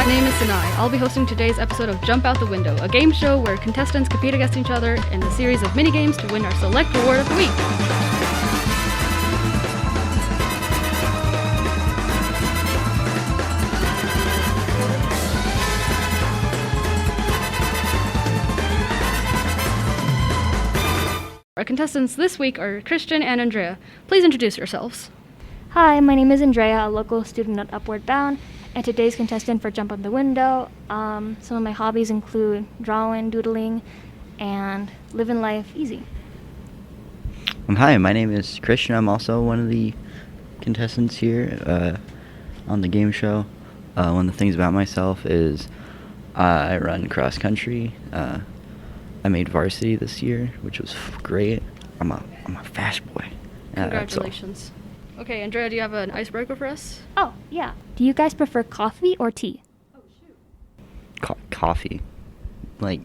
My name is Sinai. I'll be hosting today's episode of Jump Out the Window, a game show where contestants compete against each other in a series of minigames to win our select reward of the week. Our contestants this week are Christian and Andrea. Please introduce yourselves. Hi, my name is Andrea, a local student at Upward Bound, and today's contestant for Jump Out the Window. Some of my hobbies include drawing, doodling, and living life easy. Hi, my name is Christian. I'm also one of the contestants here on the game show. One of the things about myself is I run cross country. I made varsity this year, which was great. I'm a fast boy. Congratulations. Okay, Andrea, do you have an icebreaker for us? Oh, yeah. Do you guys prefer coffee or tea? Oh, shoot. Coffee. Like,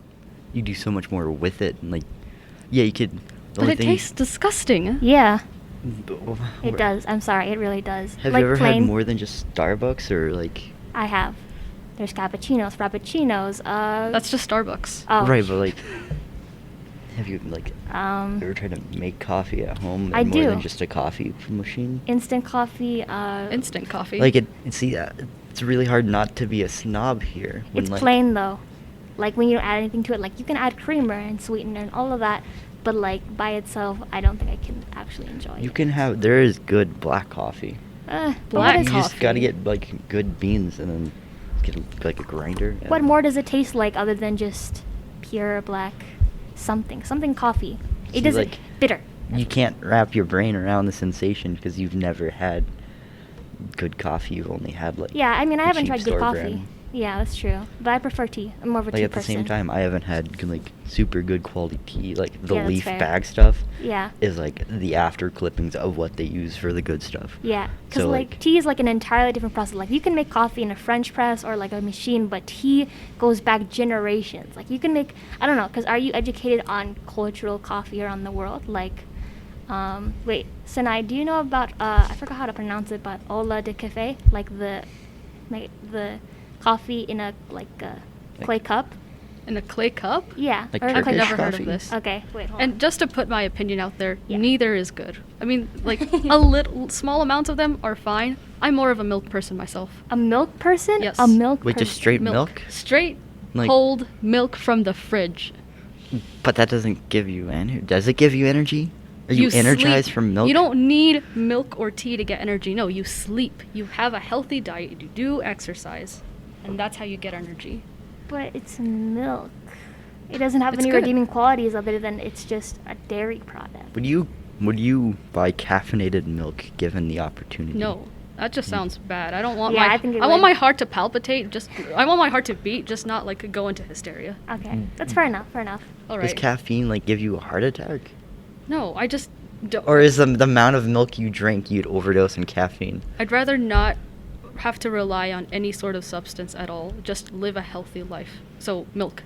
you do so much more with it. Like, yeah, you could... But it tastes disgusting. Yeah. It does. I'm sorry, it really does. Have you ever had more than just Starbucks or like... I have. There's cappuccinos, frappuccinos, That's just Starbucks. Oh. Right, but like... Have you ever tried to make coffee at home? I do. More than just a coffee machine? Instant coffee, Instant coffee. Like it's really hard not to be a snob here. It's plain though. Like when you don't add anything to it, like you can add creamer and sweetener and all of that, but like by itself, I don't think I can actually enjoy it. There is good black coffee. Black You coffee. just gotta get like good beans and then get like a grinder. What more does it taste like other than just pure black something coffee? It doesn't bitter. You can't wrap your brain around the sensation because you've never had good coffee. You've only had Yeah, I mean I haven't cheap tried good store coffee. brand. Yeah, that's true. But I prefer tea. I'm more of a tea At the person. same time, I haven't had super good quality tea. Like the Yeah, that's leaf fair. bag stuff Yeah. is like the after clippings of what they use for the good stuff. Yeah, because So, tea is like an entirely different process. Like you can make coffee in a French press or like a machine, but tea goes back generations. Like you can make, I don't know, because are you educated on cultural coffee around the world? Like, wait, Sinai, do you know about, I forgot how to pronounce it, but Ola de Cafe? Like the coffee in a clay cup? In a clay cup? Yeah. Like or I've Turkish never heard coffee? of this. Okay, wait, hold And on. just to put my opinion out there, Yeah. neither is good. I mean, like a small amounts of them are fine. I'm more of a milk person myself. A milk person? Yes. A milk Wait, person. just straight milk? Straight, Like- cold milk from the fridge. But that doesn't give you energy. Does it give you energy? Are you energized sleep. from milk? You don't need milk or tea to get energy. No, you sleep. You have a healthy diet. You do exercise. And that's how you get energy. But it's milk. It doesn't have It's any good. redeeming qualities other than it's just a dairy product. Would you buy caffeinated milk given the opportunity? No, that just sounds bad. I don't want Yeah, I think it I want would. my heart to palpitate. I want my heart to beat, just not like go into hysteria. Okay, that's fair enough. Fair enough. All Does right. caffeine give you a heart attack? No, I just don't. Or is the amount of milk you drink you'd overdose on caffeine? I'd rather not have to rely on any sort of substance at all. Just live a healthy life. So milk.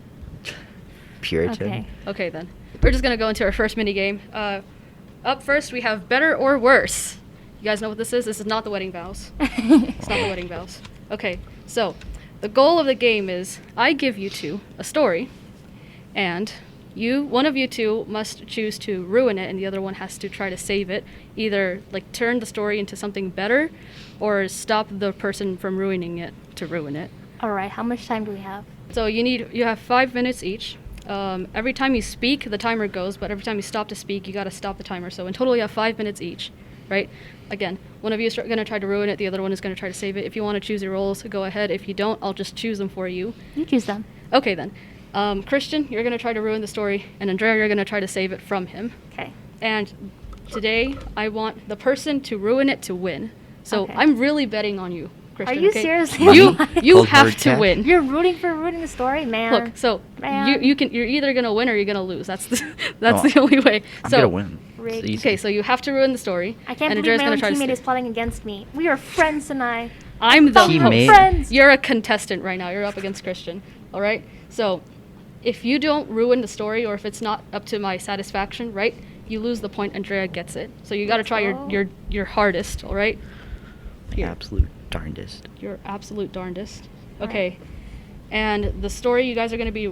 Puritan. Okay. Okay then. We're just gonna go into our first mini game. Up first we have better or worse. You guys know what this is? This is not the wedding vows. It's not the wedding vows. Okay, so the goal of the game is I give you two a story, and one of you two must choose to ruin it, and the other one has to try to save it. Either turn the story into something better, or stop the person from ruining it to ruin it. All right. How much time do we have? So you have 5 minutes each. Every time you speak, the timer goes, but every time you stop to speak, you gotta stop the timer. So in total, you have 5 minutes each, right? Again, one of you is gonna try to ruin it, the other one is gonna try to save it. If you wanna choose your roles, go ahead. If you don't, I'll just choose them for you. You choose them. Okay then. Christian, you're gonna try to ruin the story, and Andrea, you're gonna try to save it from him. Okay. And today, I want the person to ruin it to win. So Okay. I'm really betting on you, Christian. Are you okay? seriously? You Cold have hard to cash? win. You're rooting for ruining the story, man. Look, so Man. you're either gonna win or you're gonna lose. That's No, the only way. I'm So gonna win. Rigged. It's easy. okay, so you have to ruin the story. I can't and believe Andrea's my gonna own try to teammate save. is plotting against me. We are friends tonight. I'm the Teammate. host. Friends. You're a contestant right now. You're up against Christian. All right. So if you don't ruin the story, or if it's not up to my satisfaction, right, you lose the point. Andrea gets it. So you got to try go. your hardest. All right. Here. Absolute Darndest. Your absolute darndest. Okay. And the story you guys are going to be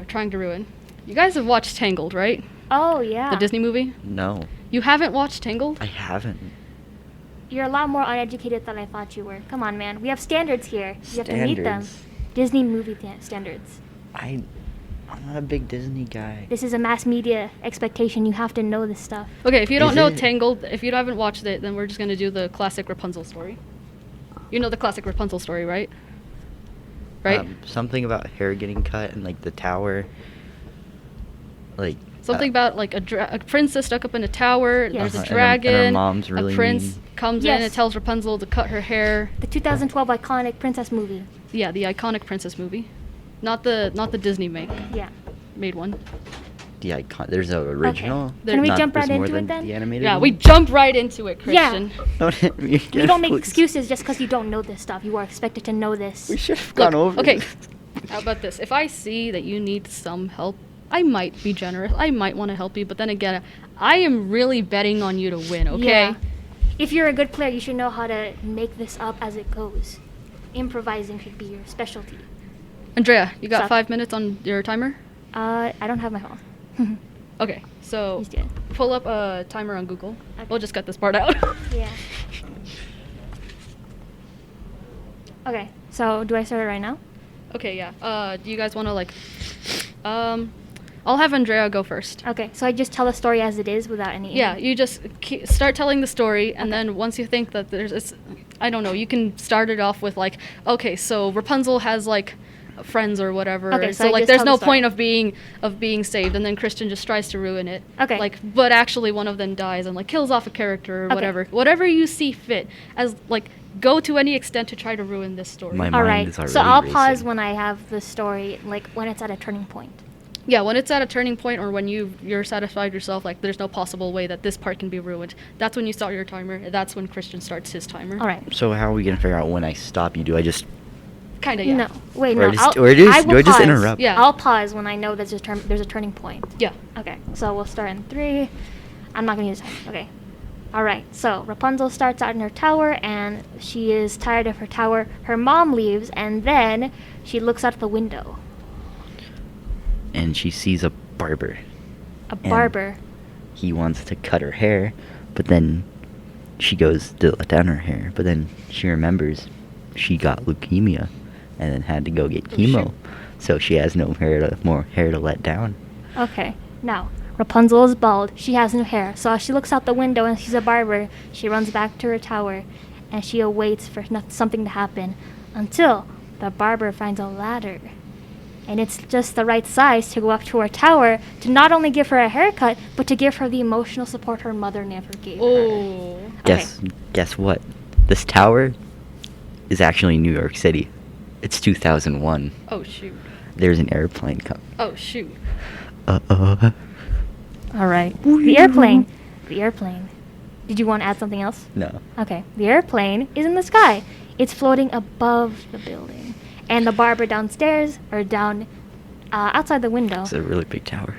trying to ruin. You guys have watched Tangled, right? Oh, yeah. The Disney movie? No, You haven't watched Tangled? I haven't. You're a lot more uneducated than I thought you were. Come on, man. We have standards here. You have to meet them. Standards. Disney movie standards. I'm not a big Disney guy. This is a mass media expectation. You have to know this stuff. Okay, if you don't Is know it? Tangled, if you haven't watched it, then we're just going to do the classic Rapunzel story. You know the classic Rapunzel story, right? Right? Something about hair getting cut and like the tower. Like Something about like a princess stuck up in a tower. Yes. There's a And her dragon. mom's really a prince mean. comes in Yes. and tells Rapunzel to cut her hair. The 2012 iconic princess movie. Yeah, the iconic princess movie, not the Disney Yeah. made one. the icon. There's a original. Can we Not- jump there's right more into it than then? The animated. Yeah, one? we jump right into it, Yeah. Christian. Don't hit me again, You don't make please. excuses just because you don't know this stuff. You are expected to know this. We should have Look, gone over. okay. this. How about this? If I see that you need some help, I might be generous. I might want to help you, but then again, I am really betting on you to win, okay? Yeah. If you're a good player, you should know how to make this up as it goes. Improvising should be your specialty. Andrea, you got Sup? 5 minutes on your timer? I don't have my phone. Okay, so He's good. pull up a timer on Google. Okay. We'll just cut this part out. Yeah. Okay, so do I start it right now? Okay, yeah. Do you guys want to I'll have Andrea go first. Okay, so I just tell the story as it is without any. Yeah, you just start telling the story, and then once you think that I don't know, you can start it off with like, okay, so Rapunzel has like friends or whatever. Okay, so I like just there's tell no the point story. of being saved, and then Christian just tries to ruin it. Okay. Like, but actually one of them dies and like kills off a character or Okay. whatever you see fit. As like go to any extent to try to ruin this story. My All mind right. is already So I'll racing. pause when I have the story, like when it's at a turning point. Yeah, when it's at a turning point or when you're satisfied yourself, like there's no possible way that this part can be ruined. That's when you start your timer. That's when Christian starts his timer. All right. So how are we gonna figure out when I stop you? Do I just? Kinda, yeah. No, wait, Or no. just- I'll, or just- I will do I just pause. interrupt? Yeah. I'll pause when I know there's a turning point. Yeah. Okay, so we'll start in 3. I'm not gonna use time. Okay. All right. So Rapunzel starts out in her tower, and she is tired of her tower. Her mom leaves, and then she looks out the window. And she sees a barber. A And- barber. He wants to cut her hair, but then she goes to let down her hair. But then she remembers she got leukemia, and then had to go get Oh, chemo. shit. So she has no more hair to let down. Okay. Now Rapunzel is bald. She has no hair. So as she looks out the window and sees a barber, she runs back to her tower, and she awaits for something to happen until the barber finds a ladder. And it's just the right size to go up to her tower to not only give her a haircut, but to give her the emotional support her mother never gave her. Oh. Guess what? This tower is actually New York City. It's 2001. Oh shoot. There's an airplane coming. Oh shoot. Uh-oh. All right. The airplane. The airplane. Did you want to add something else? No. Okay. The airplane is in the sky. It's floating above the building. And the barber downstairs, or down outside the window, It's a really big tower.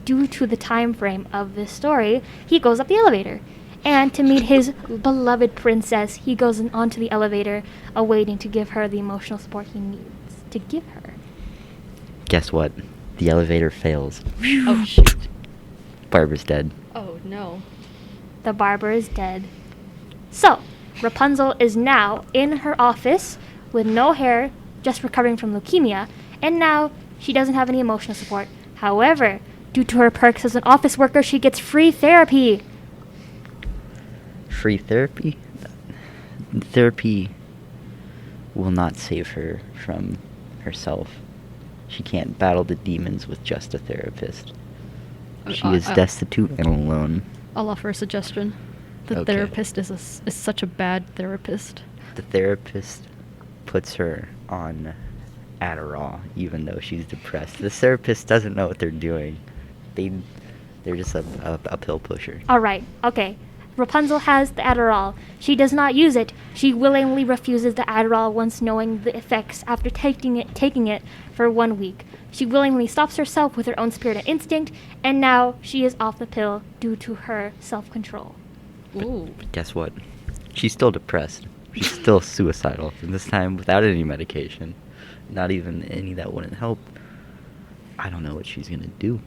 due to the time frame of this story, he goes up the elevator. And to meet his beloved princess, he goes onto the elevator, awaiting to give her the emotional support he needs to give her. Guess what? The elevator fails. Oh shoot. Barber's dead. Oh no. The barber is dead. So, Rapunzel is now in her office with no hair, just recovering from leukemia, and now she doesn't have any emotional support. However, due to her perks as an office worker, she gets free therapy. Free therapy? Therapy will not save her from herself. She can't battle the demons with just a therapist. She is destitute and alone. I'll offer a suggestion. The Okay. therapist is such a bad therapist. The therapist puts her on Adderall, even though she's depressed. The therapist doesn't know what they're doing. They're just a pill pusher. All right, okay. Rapunzel has the Adderall. She does not use it. She willingly refuses the Adderall once knowing the effects after taking it for 1 week. She willingly stops herself with her own spirit and instinct, and now she is off the pill due to her self-control. Ooh. But guess what? She's still depressed. She's still suicidal, and this time without any medication. Not even any that wouldn't help. I don't know what she's gonna do.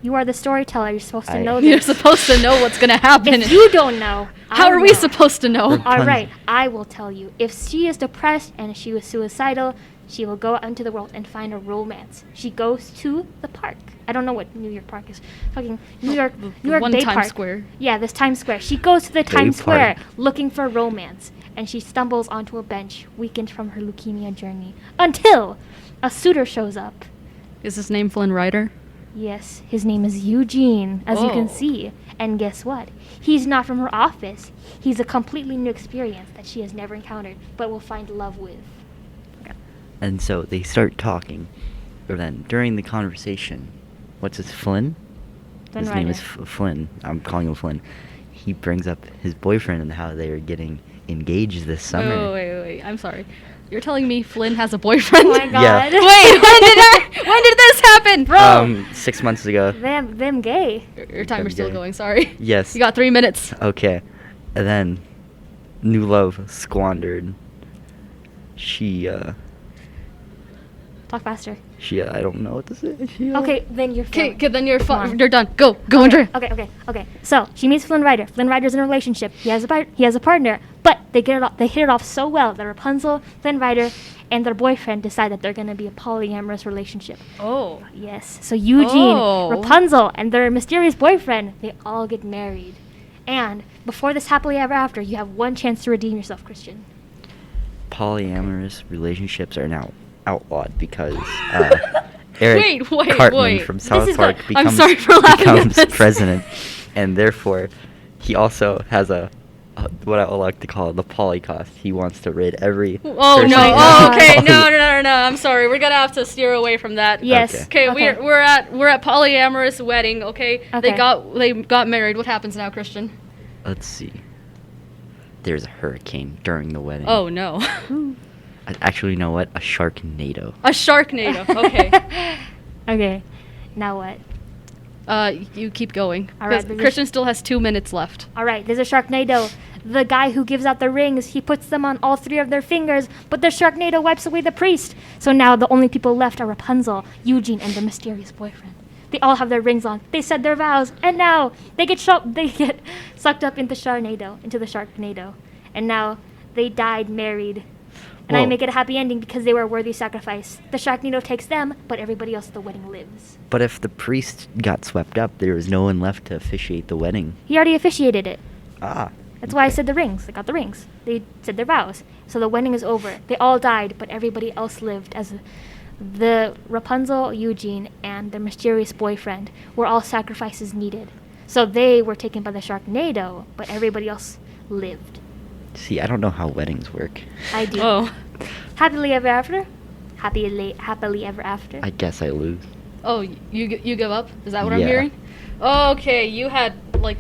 You are the storyteller. You're supposed to I- know You're this. supposed to know what's gonna happen. If you don't know, How I are we know. supposed to know? Rap- All right, I will tell you. If she is depressed and she was suicidal, she will go out into the world and find a romance. She goes to the park. I don't know what New York Park is. Fucking New York, The New York one Bay Times Park. Square. Yeah, this Times Square. She goes to the Times Square Park. looking for romance, and she stumbles onto a bench, weakened from her leukemia journey, until a suitor shows up. Is his name Flynn Rider? Yes, his name is Eugene, as you can Oh. see. And guess what? He's not from her office. He's a completely new experience that she has never encountered, but will find love with. And so they start talking. But then during the conversation, what's his Flynn? Flynn His name is Rider. Flynn. I'm calling him Flynn. He brings up his boyfriend and how they are getting engaged this summer. Wait. I'm sorry. You're telling me Flynn has a boyfriend? Oh my Yeah. god. Wait, when did this happen? Bro. 6 months ago. Them gay. Your timer's still Okay. going, sorry. Yes. You got 3 minutes. Okay. And then new love squandered. She Talk faster. I don't know what to say. Okay, then you're Okay, Flynn. then you're Come on. you're done. Go, Andrea. Okay. So she meets Flynn Rider. Flynn Rider's in a relationship. He has a partner, but they hit it off so well that Rapunzel, Flynn Rider, and their boyfriend decide that they're gonna be a polyamorous relationship. Oh. Yes. So Eugene, Oh. Rapunzel, and their mysterious boyfriend, they all get married. And before this happily ever after, you have one chance to redeem yourself, Christian. Polyamorous relationships are now outlawed because Eric Wait, Cartman wait. from This South is Park good. I'm becomes, sorry for laughing at becomes this. president, and therefore he also has a what I would like to call the polycost. He wants to rid every Oh person no! my of Oh, God. okay. poly- No! I'm sorry. We're gonna have to steer away from that. Yes. Okay. Okay, we're at polyamorous wedding. Okay. They Okay. got married. What happens now, Christian? Let's see. There's a hurricane during the wedding. Oh no. Actually, you know what? A sharknado. A sharknado. Okay. Okay. Now what? You keep going. All right, 'Cause there's a Christian still has 2 minutes left. All right, there's a Sharknado. The guy who gives out the rings, he puts them on all three of their fingers, but the Sharknado wipes away the priest. So now the only people left are Rapunzel, Eugene, and their mysterious boyfriend. They all have their rings on. They said their vows, and now they get sucked up into the Sharknado, and now they died married. And I Whoa. make it a happy ending because they were a worthy sacrifice. The Sharknado takes them, but everybody else at the wedding lives. But if the priest got swept up, there was no one left to officiate the wedding. He already officiated it. Ah. That's why I okay. said the rings. They got the rings. They said their vows. So the wedding is over. They all died, but everybody else lived as the Rapunzel, Eugene, and their mysterious boyfriend were all sacrifices needed. So they were taken by the Sharknado, but everybody else lived. See, I don't know how weddings work. I do. Oh. Happily ever after? Happily ever after? I guess I lose. Oh, you give up? Is that what I'm Yeah. hearing? Okay, you had like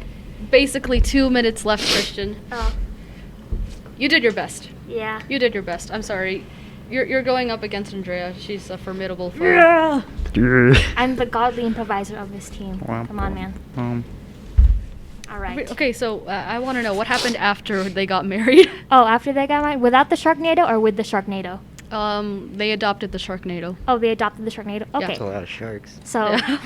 basically 2 minutes left, Christian. Oh, You did your best. yeah. You did your best. I'm sorry. You're going up against Andrea. She's a formidable foe. I'm the godly improviser of this team. Come on, man. All right. Okay, so I want to know what happened after they got married. Oh, after they got married? Without the Sharknado or with the Sharknado? They adopted the Sharknado. Oh, they adopted the Sharknado? Yeah. Okay. That's a lot of sharks. So, Yeah.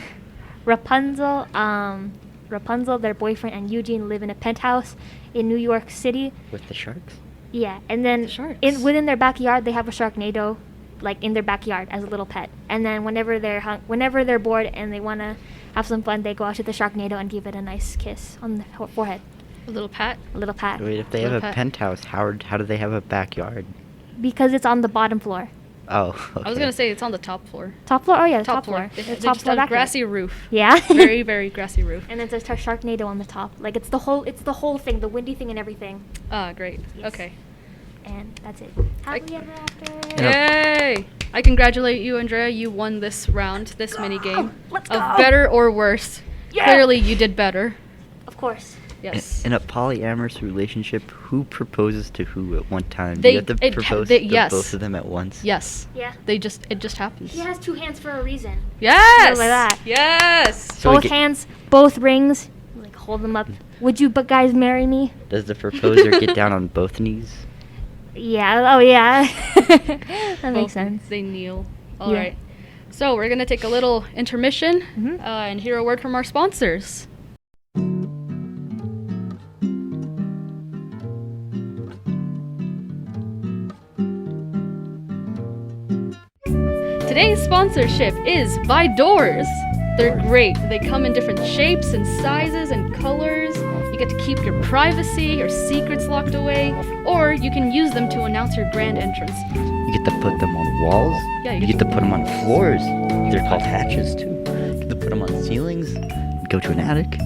Rapunzel, their boyfriend, and Eugene live in a penthouse in New York City. With the sharks? Yeah, and then The sharks. within their backyard, they have a Sharknado, like in their backyard as a little pet. And then whenever they're bored and they wanna have some fun, they go out to the Sharknado and give it a nice kiss on the forehead, A little pat. a little pat, Wait, if they have Little a pet. penthouse, how do they have a backyard? because it's on the bottom floor. Oh, okay. I was gonna say it's on the top floor. Top floor? Oh yeah, the top floor. They, The they top just floor have a backyard. grassy roof. Yeah. Very, very grassy roof. And then there's a Sharknado on the top. Like it's the whole thing, the windy thing and everything. Ah, great. Yes. Okay. And that's it. Happily ever after. Yay! I congratulate you, Andrea. You won this round, this mini game. Let's Of go! better or worse. Yeah! Clearly, you did better. Of course. Yes. In a polyamorous relationship, who proposes to who at one time? Do They- you have to it- propose they- to yes. both of them at once? Yes. Yeah. It just happens. He has two hands for a reason. Yes. Like that. Yes. So we Both get- hands, both rings. Like hold them up. Would you guys marry me? Does the proposer get down on both knees? Yeah. Oh, yeah. That makes Both, sense. They kneel. All Yeah. right. So we're gonna take a little intermission Mhm. and hear a word from our sponsors. Today's sponsorship is by Doors. They're great. They come in different shapes and sizes and colors. You get to keep your privacy, your secrets locked away, or you can use them to announce your grand entrance. You get to put them on walls. Yeah, you get to put them on floors. They're called hatches too. You get to put them on ceilings. Go to an attic.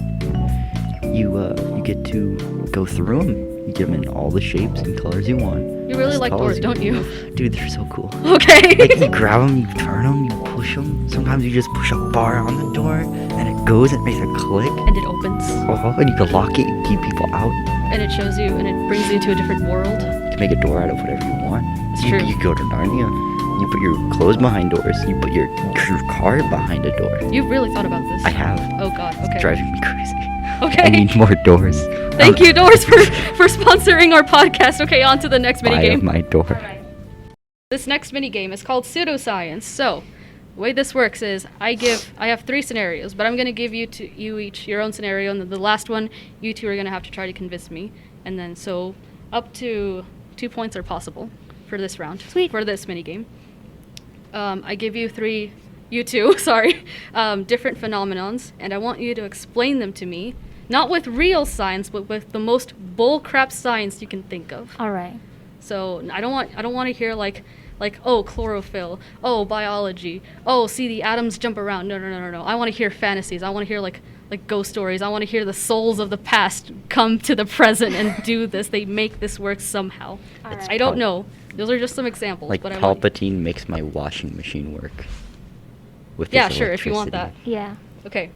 You get to go through them. You get them in all the shapes and colors you want. You really As like tall doors, as don't you? Dude, they're so cool. Okay. Like you grab them, you turn them, you push them. Sometimes you just push a bar on the door, and it goes and makes a click. And it opens. Oh, and you can lock it and keep people out. And it shows you, and it brings you to a different world. You can make a door out of whatever you want. It's you, true. You go to Narnia. You put your clothes behind doors. You put your car behind a door. You've really thought about this. I have. Oh God. Okay. It's driving me crazy. Okay. I need more doors. Thank you, Doors, for sponsoring our podcast. Okay, on to the next I have minigame. my door. This next minigame is called pseudoscience. So, the way this works is I have 3 scenarios, but I'm going to give you each your own scenario, and then the last one, you two are going to have to try to convince me. And then, so, up to 2 points are possible for this round. Sweet. For this minigame. I give you different phenomenons, and I want you to explain them to me, not with real science, but with the most bullcrap science you can think of. All right. So I don't want to hear like oh, chlorophyll, oh, biology, oh, see the atoms jump around. No. I want to hear fantasies. I want to hear like ghost stories. I want to hear the souls of the past come to the present and do this. They make this work somehow. All right. I don't know. Those are just some examples. Like but I want, Palpatine makes my washing machine work. With yeah, this sure, if you want that. electricity. Yeah. Okay.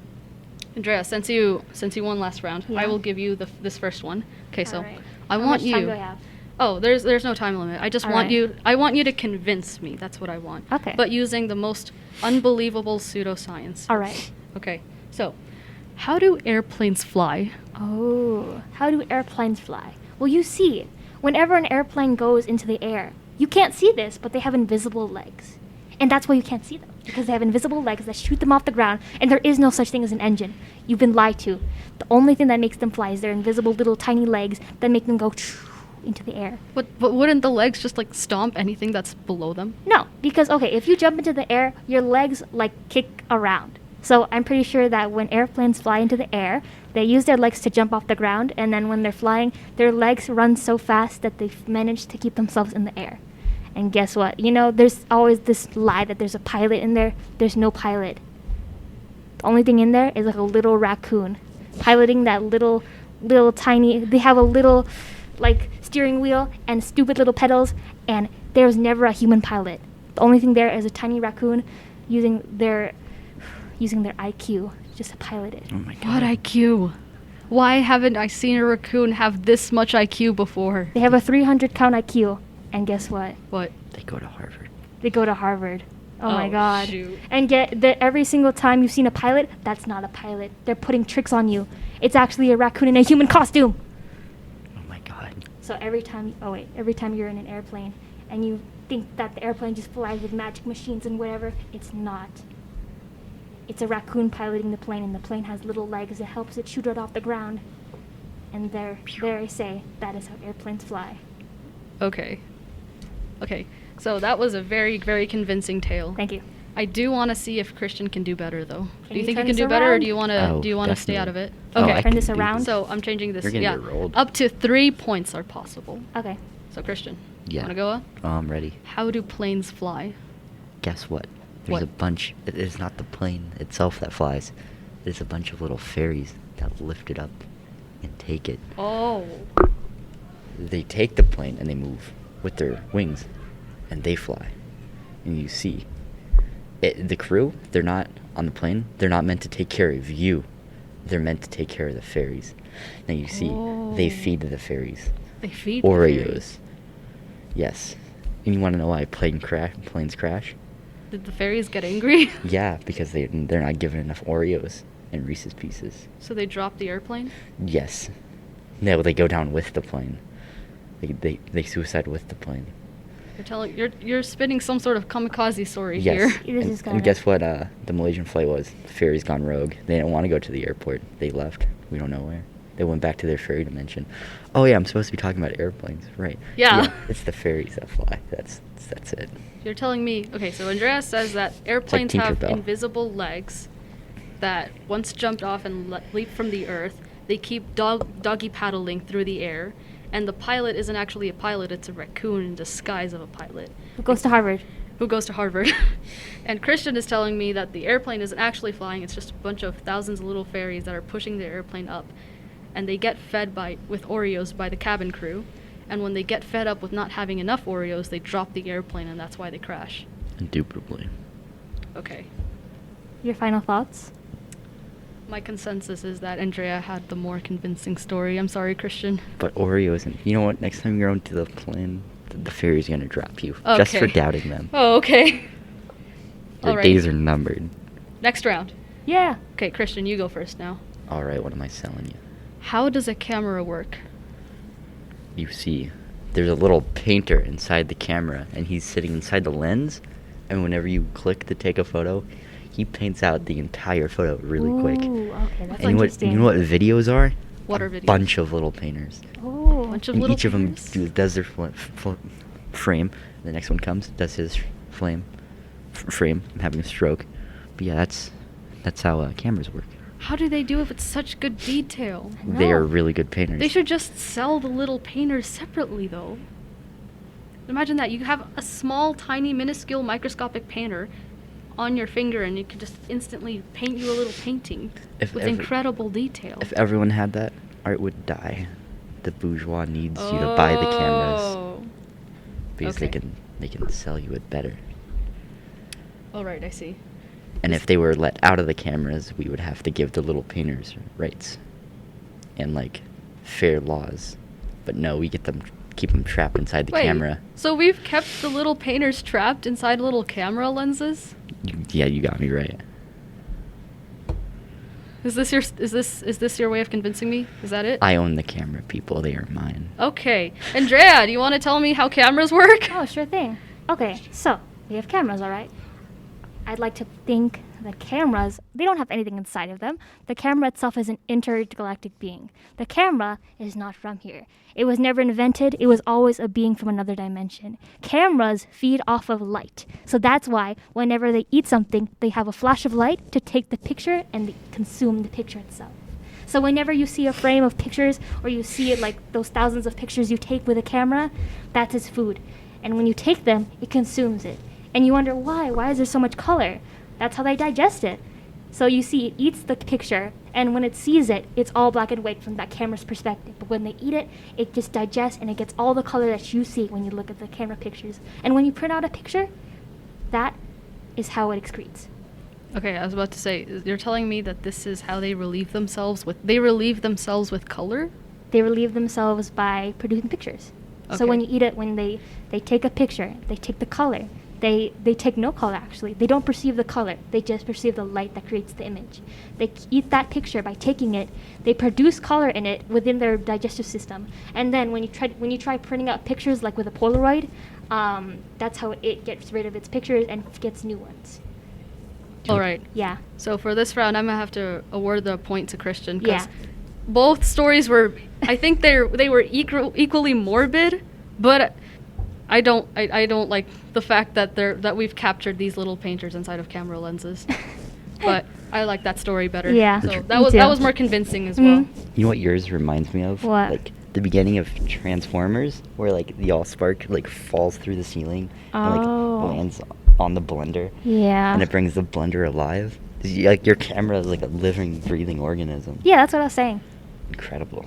Andrea, since you won last round, Yeah. I will give you this first one. Okay, so All right. I How want much time you. do I have? Oh, there's no time limit. I just All want right. I want you to convince me. That's what I want. Okay. But using the most unbelievable pseudoscience. All right. Okay. So, how do airplanes fly? Oh, how do airplanes fly? Well, you see, whenever an airplane goes into the air, you can't see this, but they have invisible legs. And that's why you can't see them, because they have invisible legs that shoot them off the ground, and there is no such thing as an engine. You've been lied to. The only thing that makes them fly is their invisible little tiny legs that make them go into the air. But wouldn't the legs just like stomp anything that's below them? No, because, okay, if you jump into the air, your legs, like, kick around. So I'm pretty sure that when airplanes fly into the air, they use their legs to jump off the ground, and then when they're flying, their legs run so fast that they've managed to keep themselves in the air. And guess what? You know, there's always this lie that there's a pilot in there. There's no pilot. The only thing in there is like a little raccoon piloting that little tiny, they have a little like steering wheel and stupid little pedals, and there's never a human pilot. The only thing there is a tiny raccoon using their IQ just to pilot it. Oh my god. What IQ? Why haven't I seen a raccoon have this much IQ before? They have a 300 count IQ, and guess what? What? They go to Harvard. They go to Harvard. Oh my Oh, god. shoot. And get that every single time you've seen a pilot, that's not a pilot. They're putting tricks on you. It's actually a raccoon in a human costume. Oh my god. So every time you're in an airplane and you think that the airplane just flies with magic machines and whatever, it's not. It's a raccoon piloting the plane, and the plane has little legs that helps it shoot it off the ground. And there I say, that is how airplanes fly. Okay. Okay. So that was a very, very convincing tale. Thank you. I do want to see if Christian can do better, though. Can Do you you think you turn can this do better, or around? do you want Oh, to stay out of it? definitely. Okay. Oh, I Turn can this do around? So I'm changing this. You're gonna Yeah. get rolled. Up to 3 points are possible. Okay. So Christian, Yeah. want to go? I'm ready. How do planes fly? Guess what? There's What? a bunch. It is not the plane itself that flies. There's a bunch of little fairies that lift it up and take it. Oh. They take the plane and they move with their wings, and they fly. And you see, the crew, they're not on the plane. They're not meant to take care of you. They're meant to take care of the fairies. Now you see, they Oh. feed the fairies They feed the Oreos. fairies. Yes. And you want to know why planes crash? Did the fairies get angry? Yeah, because they're not given enough Oreos and Reese's Pieces. So they dropped the airplane? Yes. No, they go down with the plane. They suicide with the plane. You're spinning some sort of kamikaze story Yes. here. This is And guess what? The Malaysian flight was. The ferry's gone rogue. They didn't want to go to the airport. They left. We don't know where. They went back to their ferry dimension. Oh yeah, I'm supposed to be talking about airplanes, right? Yeah. It's the ferries that fly. That's it. You're telling me, okay, so Andrea says that airplanes have Tinkerbell. invisible legs that once jumped off and leaped from the earth, they keep doggy paddling through the air, and the pilot isn't actually a pilot, it's a raccoon in disguise of a pilot. Who goes to Harvard? Who goes to Harvard. And Christian is telling me that the airplane isn't actually flying, it's just a bunch of thousands of little fairies that are pushing the airplane up, and they get fed with Oreos by the cabin crew. And when they get fed up with not having enough Oreos, they drop the airplane, and that's why they crash. Indubitably. Okay. Your final thoughts? My consensus is that Andrea had the more convincing story. I'm sorry, Christian. But Oreos, and you know what? Next time you're onto the plane, the ferry's gonna drop you just for Okay. doubting them. Oh, okay. Your Alright. days are numbered. Next round. Yeah. Okay, Christian, you go first now. All right, what am I selling you? How does a camera work? You see, there's a little painter inside the camera, and he's sitting inside the lens. And whenever you click to take a photo, he paints out the entire photo really quick. Ooh, okay, that's And interesting. you know what videos are? What a are videos? Bunch of little painters. Ooh. Bunch of And little each of them painters? does their frame. The next one comes, does his frame. I'm having a stroke. But yeah, that's how cameras work. How do they do it with such good detail? I They know. are really good painters. They should just sell the little painters separately, though. Imagine that. You have a small, tiny, minuscule, microscopic painter on your finger, and it could just instantly paint you a little painting If with every- incredible detail. If everyone had that, art would die. The bourgeois needs you to buy the cameras Oh. because okay. they can sell you it better. All right, I see. And if they were let out of the cameras, we would have to give the little painters rights and like fair laws. But no, we keep them trapped inside the Wait, camera. so we've kept the little painters trapped inside little camera lenses? Yeah, you got me right. Is this your way of convincing me? Is that it? I own the camera, people. They are mine. Okay. Andrea, do you want to tell me how cameras work? Oh, sure thing. Okay, so we have cameras, all right? I'd like to think that cameras, they don't have anything inside of them. The camera itself is an intergalactic being. The camera is not from here. It was never invented. It was always a being from another dimension. Cameras feed off of light. So that's why whenever they eat something, they have a flash of light to take the picture and they consume the picture itself. So whenever you see a frame of pictures or you see it like those thousands of pictures you take with a camera, that's its food. And when you take them, it consumes it. And you wonder why? Why is there so much color? That's how they digest it. So you see, it eats the picture, and when it sees it, it's all black and white from that camera's perspective. But when they eat it, it just digests and it gets all the color that you see when you look at the camera pictures. And when you print out a picture, that is how it excretes. Okay, I was about to say, you're telling me that this is how they relieve themselves with color? They relieve themselves by producing pictures. So when you eat it, when they take a picture, they take the color. They take no color, actually. They don't perceive the color. They just perceive the light that creates the image. They eat that picture by taking it. They produce color in it within their digestive system. And then when you try printing out pictures like with a Polaroid, that's how it gets rid of its pictures and gets new ones. All right. Yeah. So for this round, I'm going to have to award the point to Christian Yeah. because both stories were, I think they were equally morbid, but I don't like the fact that we've captured these little painters inside of camera lenses. But I like that story better. Yeah, So me that too. was more convincing as well. Mhm. You know what yours reminds me of? What? Like the beginning of Transformers, where like the Allspark like falls through the ceiling and Oh. like lands on the blender, Yeah. and it brings the blender alive. Like your camera is like a living, breathing organism. Yeah, that's what I was saying. Incredible.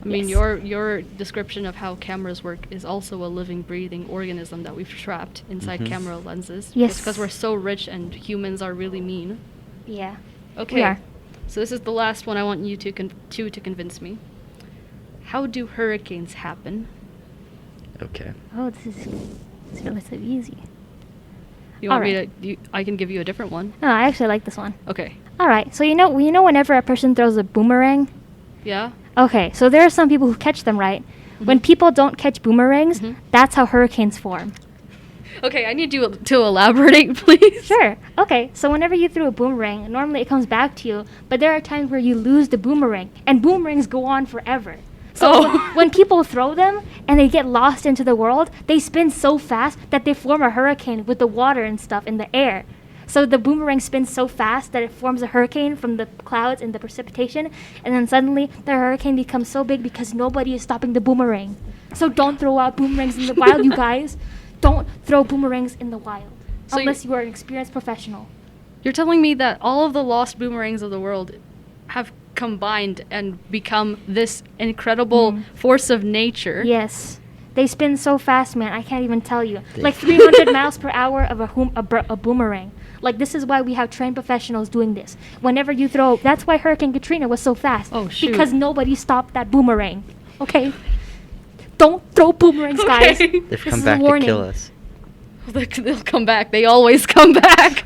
I mean, Yes. your description of how cameras work is also a living, breathing organism that we've trapped inside Mhm. camera lenses. Yes. Because we're so rich and humans are really mean. Yeah. Okay. We are. So this is the last one I want you to convince me. How do hurricanes happen? Okay. Oh, this is relatively easy. You want Alright. I can give you a different one. No, I actually like this one. Okay. All right. So you know whenever a person throws a boomerang. Yeah? Okay. So there are some people who catch them right, When people don't catch boomerangs, Mhm. that's how hurricanes form. Okay, I need you to elaborate, please. Sure. Okay, so whenever you throw a boomerang, normally it comes back to you, but there are times where you lose the boomerang, and boomerangs go on forever. So Oh. when people throw them and they get lost into the world, they spin so fast that they form a hurricane with the water and stuff in the air. So the boomerang spins so fast that it forms a hurricane from the clouds and the precipitation, and then suddenly the hurricane becomes so big because nobody is stopping the boomerang. So don't throw out boomerangs in the wild, you guys. Don't throw boomerangs in the wild So unless you are an experienced professional. You're telling me that all of the lost boomerangs of the world have combined and become this incredible force of nature. Yes. They spin so fast, man. I can't even tell you. Like 300 miles per hour of a boomerang. Like, this is why we have trained professionals doing this. Whenever you throw, that's why Hurricane Katrina was so fast. Oh, shoot. Because nobody stopped that boomerang. Okay? Don't throw boomerangs, guys. Okay. They've This come is a back to warning. kill us. They'll come back. They always come back.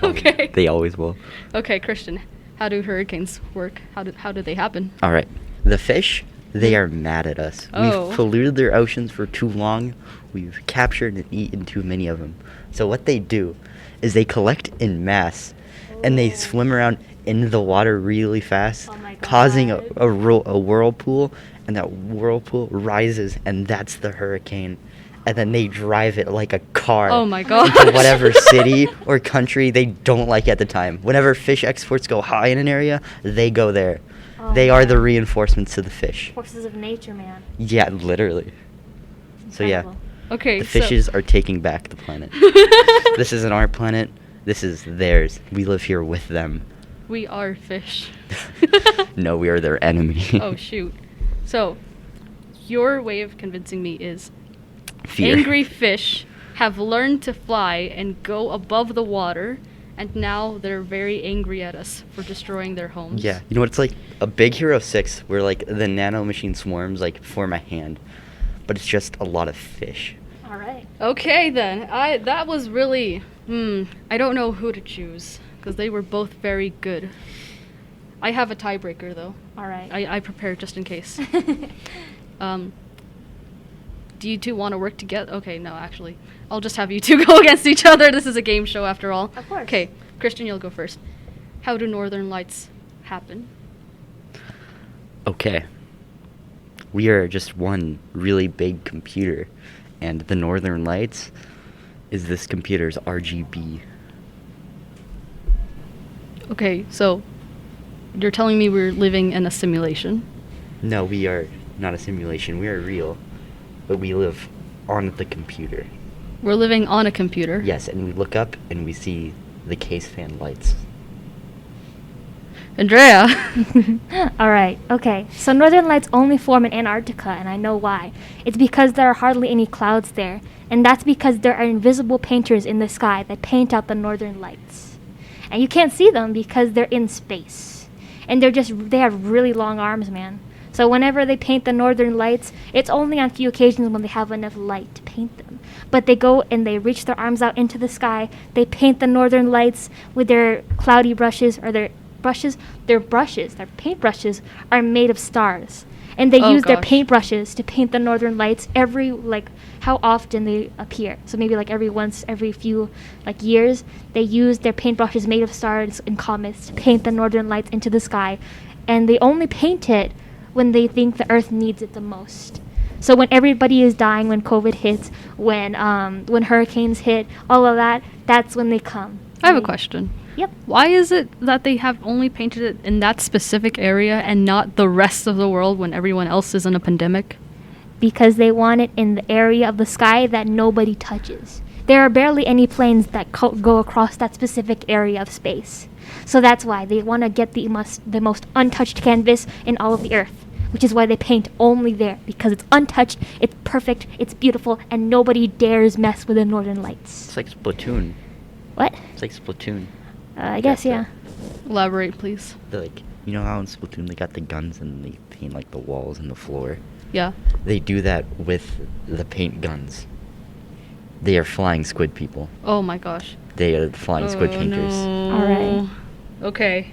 Okay. They always will. Okay, Christian, how do hurricanes work? How do they happen? All right. The fish, they are mad at us. Oh. We've polluted their oceans for too long. We've captured and eaten too many of them. So what they do is they collect in mass, and they swim around in the water really fast, Oh my causing God. a whirlpool, and that whirlpool rises, and that's the hurricane. And then they drive it like a car Oh my god. into whatever city or country they don't like at the time. Whenever fish exports go high in an area, they go there. Oh They are man. the reinforcements to the fish. Forces of nature, man. Yeah, literally. So yeah, Incredible. Okay. the fishes are taking back the planet. This isn't our planet. This is theirs. We live here with them. We are fish. No, we are their enemy. Oh shoot. So, your way of convincing me is Fear. angry fish have learned to fly and go above the water, and now they're very angry at us for destroying their homes. Yeah, you know what it's like? A Big Hero 6 where like the nano machine swarms like form a hand, but it's just a lot of fish. All right. Okay then. That was really I don't know who to choose because they were both very good. I have a tiebreaker though. All right. I prepared just in case. Do you two want to work together? Okay, no, actually. I'll just have you two go against each other. This is a game show after all. Of course. Okay, Christian, you'll go first. How do northern lights happen? Okay. We are just one really big computer, and the Northern Lights is this computer's RGB. Okay, so you're telling me we're living in a simulation? No, we are not a simulation. We are real, but we live on the computer. We're living on a computer? Yes, and we look up and we see the case fan lights. Andrea! All right. Okay. So northern lights only form in Antarctica, and I know why. It's because there are hardly any clouds there, and that's because there are invisible painters in the sky that paint out the northern lights. And you can't see them because they're in space. And they have really long arms, man. So whenever they paint the northern lights, it's only on few occasions when they have enough light to paint them. But they go and they reach their arms out into the sky, they paint the northern lights with their cloudy brushes or their paint brushes are made of stars. And they Oh, use their gosh. paintbrushes to paint the northern lights how often they appear. So maybe every few years, they use their paintbrushes made of stars and comets to paint the northern lights into the sky. And they only paint it when they think the earth needs it the most. So when everybody is dying, when COVID hits, when hurricanes hit, all of that, that's when they come. I have a They- question. Yep. Why is it that they have only painted it in that specific area and not the rest of the world when everyone else is in a pandemic? Because they want it in the area of the sky that nobody touches. There are barely any planes that go across that specific area of space. So that's why they want to get the most untouched canvas in all of the earth, which is why they paint only there, because it's untouched, it's perfect, it's beautiful, and nobody dares mess with the northern lights. It's like Splatoon. What? It's like Splatoon. I guess, yeah. Elaborate, please. They're you know how in Splatoon they got the guns and they paint like the walls and the floor? Yeah. They do that with the paint guns. They are flying squid people. Oh my gosh. They are flying squid Oh, painters. no. All right. Okay.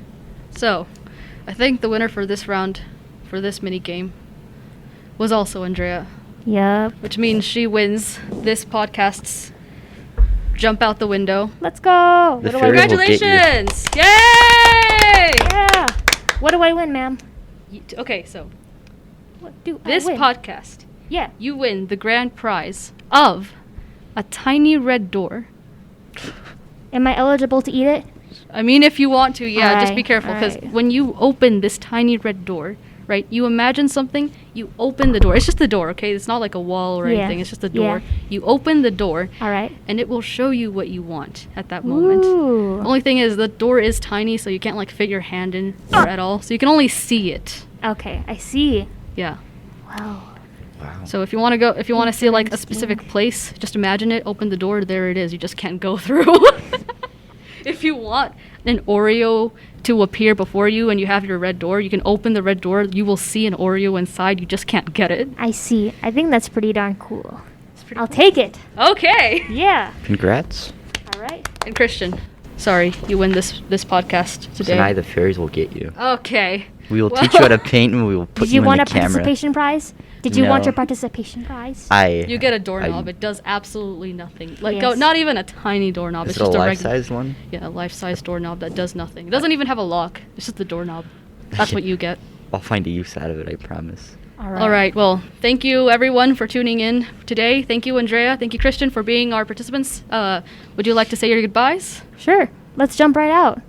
So, I think the winner for this round, for this mini game, was also Andrea, Yep. which means she wins this podcast's jump out the window. Let's go. The What do I fairies win? will get you. Congratulations! Yay! Yeah. What do I win, ma'am? Okay, so What do this I win? podcast, Yeah. you win the grand prize of a tiny red door. Am I eligible to eat it? I mean, if you want to, yeah, just be Alright, careful, because alright. when you open this tiny red door, right, you imagine something, you open the door. It's just the door, okay? It's not like a wall or Yeah, anything. It's just the door. yeah. You open the door, All right. and it will show you what you want at that moment. Ooh. The only thing is the door is tiny, so you can't like fit your hand in or at all. So you can only see it. Okay, I see. Yeah. Wow. Wow. So if you want to go, if you want to see like a Interesting. specific place, just imagine it. Open the door. There it is. You just can't go through. If you want an Oreo to appear before you and you have your red door, you can open the red door. You will see an Oreo inside. You just can't get it. I see. I think that's pretty darn cool. It's pretty I'll cool. take it. Okay. Yeah. Congrats. All right. And Christian, sorry, you win this podcast today. Tonight the fairies will get you. Okay. We will Well- teach you how to paint and we will put Did you you want in a the camera. participation prize? Did you want No. your participation prize? You get a doorknob. It does absolutely nothing. Like, Yes. not even a tiny doorknob. Is It's it a just a regular. life-size one? Yeah, a life-size doorknob that does nothing. It doesn't even have a lock. It's just the doorknob. That's what you get. I'll find a use out of it, I promise. All right. Well, thank you everyone for tuning in today. Thank you, Andrea. Thank you, Christian, for being our participants. Would you like to say your goodbyes? Sure. Let's jump right out.